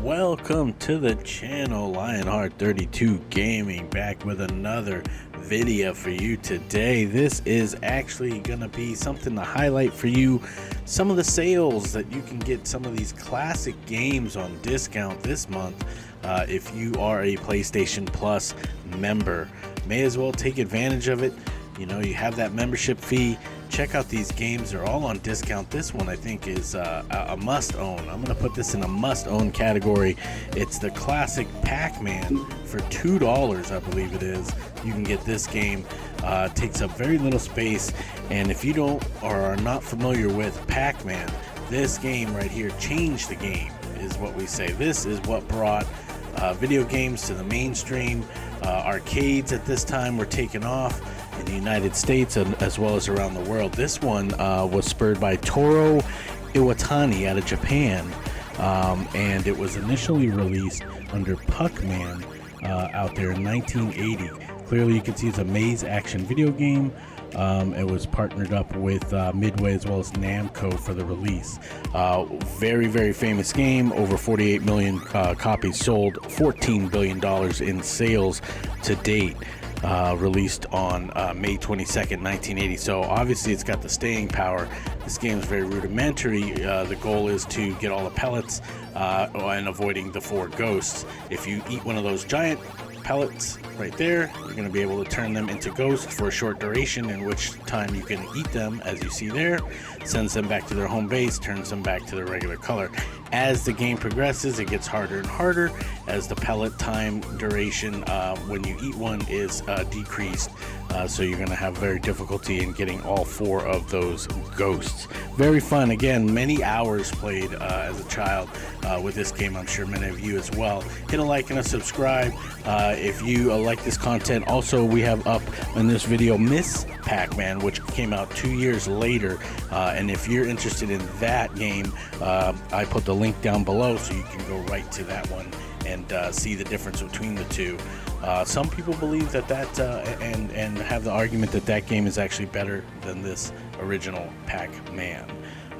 Welcome to the channel, Lionheart32 Gaming, back with another video for you today. This is actually going to be something to highlight for you, some of the sales that you can get some of these classic games on discount this month if you are a PlayStation Plus member. May as well take advantage of it. You know, you have that membership fee. Check out these games, they're all on discount. This one I think is a must-own. I'm going to put this in a must-own category. It's the classic Pac-Man for $2, I believe it is. You can get this game. Takes up very little space, and if you don't or are not familiar with Pac-Man, this game right here changed the game, is what we say. This is what brought video games to the mainstream. Arcades at this time were taken off in the United States as well as around the world. This one was spurred by Toru Iwatani out of Japan, and it was initially released under Pac-Man out there in 1980. Clearly you can see it's a maze action video game. It was partnered up with Midway as well as Namco for the release. Very famous game, over 48 million copies sold, $14 billion in sales to date. Released on May 22nd, 1980. So obviously it's got the staying power. This game is very rudimentary. The goal is to get all the pellets and avoiding the 4 ghosts. If you eat one of those giant pellets right there, you're going to be able to turn them into ghosts for a short duration, in which time you can eat them, as you see there. Sends them back to their home base, turns them back to their regular color. As the game progresses, it gets harder and harder as the pellet time duration when you eat one is decreased. So you're going to have very difficulty in getting all 4 of those ghosts. Very fun. Again, many hours played as a child with this game. I'm sure many of you as well. Hit a like and a subscribe if you like this content. Also, we have up in this video MS.PAC-MAN, which came out 2 years later. And if you're interested in that game, I put the link down below so you can go right to that one and see the difference between the two. Some people believe that and have the argument that that game is actually better than this original Pac-Man.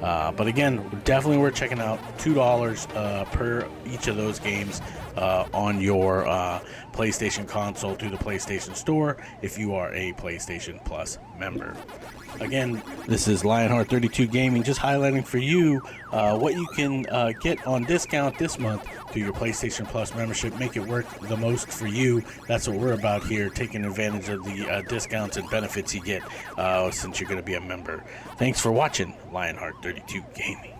But again, definitely worth checking out. $2 per each of those games on your PlayStation console through the PlayStation Store if you are a PlayStation Plus member. Again, this is Lionheart32 Gaming, just highlighting for you what you can get on discount this month through your PlayStation Plus membership. Make it work the most for you. That's what we're about here, taking advantage of the discounts and benefits you get since you're going to be a member. Thanks for watching Lionheart32 Gaming.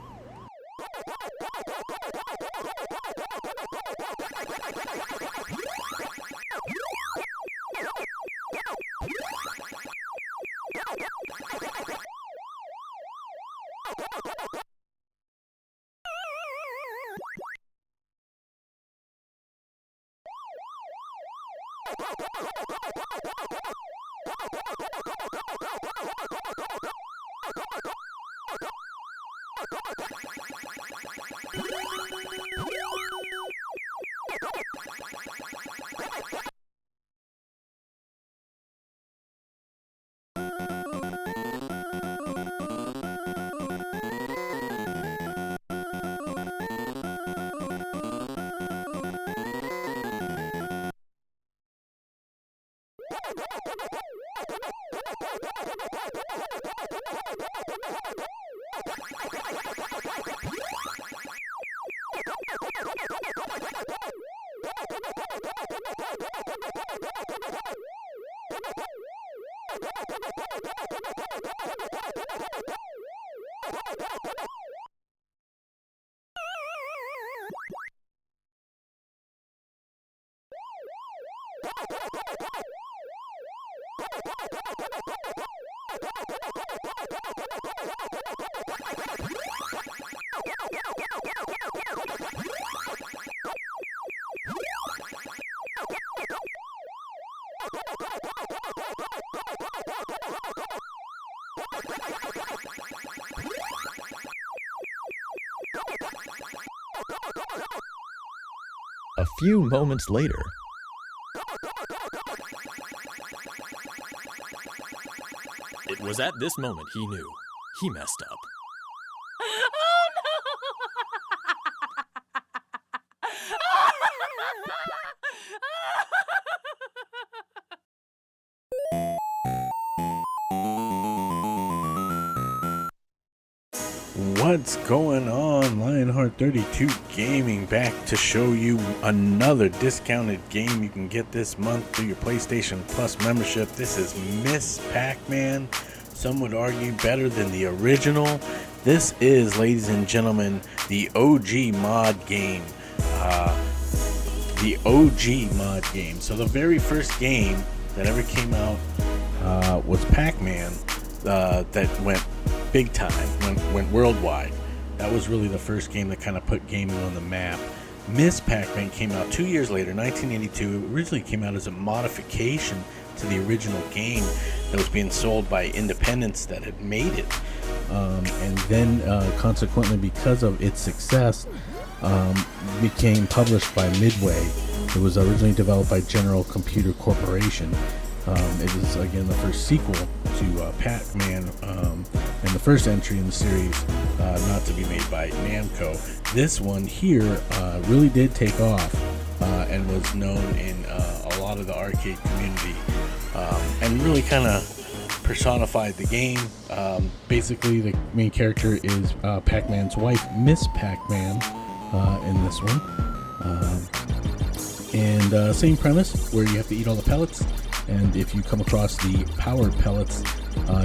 A few moments later. It was at this moment he knew he messed up. Oh no! What's going on? Lionheart 32 Gaming back to show you another discounted game you can get this month through your PlayStation Plus membership. This is MS.PAC-MAN. Some would argue better than the original. This is, ladies and gentlemen, the OG mod game. The OG mod game. So the very first game that ever came out was Pac-Man, that went big time, went worldwide. That was really the first game that kind of put gaming on the map. MS.PAC-MAN came out 2 years later, 1982. It originally came out as a modification to the original game that was being sold by independents that had made it. And then consequently, because of its success, became published by Midway. It was originally developed by General Computer Corporation. It was again the first sequel to Pac-Man, and the first entry in the series not to be made by Namco. This one here really did take off and was known in a lot of the arcade community, and really kind of personified the game. Basically, the main character is Pac-Man's wife, Miss Pac-Man, in this one. And same premise, where you have to eat all the pellets, and if you come across the powered pellets,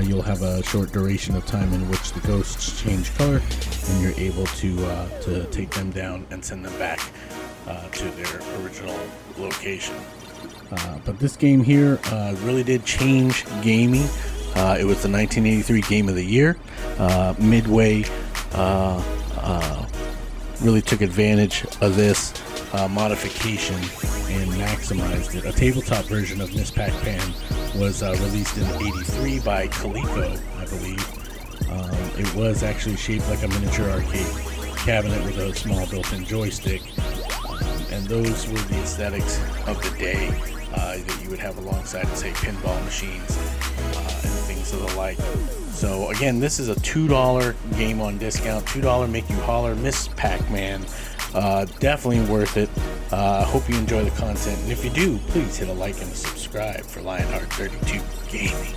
you'll have a short duration of time in which the ghosts change color, and you're able to take them down and send them back to their original location. But this game here really did change gaming. It was the 1983 Game of the Year. Midway really took advantage of this modification and maximized it. A tabletop version of MS.PAC-MAN was released in '83 by Coleco, I believe. It was actually shaped like a miniature arcade cabinet with a small built-in joystick, and those were the aesthetics of the day that you would have alongside, say, pinball machines and things of the like. So again, this is a $2 game on discount. $2 make you holler. MS.PAC-MAN. Definitely worth it. Hope you enjoy the content, and if you do, please hit a like and a subscribe for Lionheart 32 Gaming.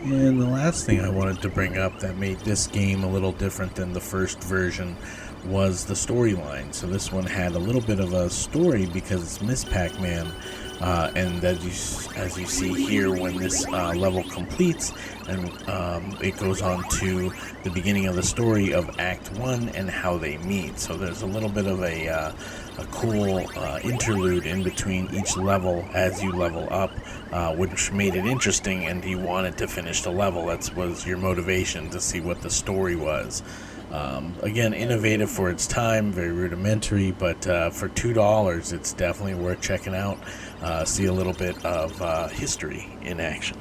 And the last thing I wanted to bring up that made this game a little different than the first version was the storyline. So this one had a little bit of a story because MS.PAC-MAN and as you see here, when this level completes, and it goes on to the beginning of the story of Act 1 and how they meet. So there's a little bit of a cool interlude in between each level as you level up, which made it interesting, and you wanted to finish the level. That was your motivation, to see what the story was. Again, innovative for its time, very rudimentary, but for $2, it's definitely worth checking out. See a little bit of history in action.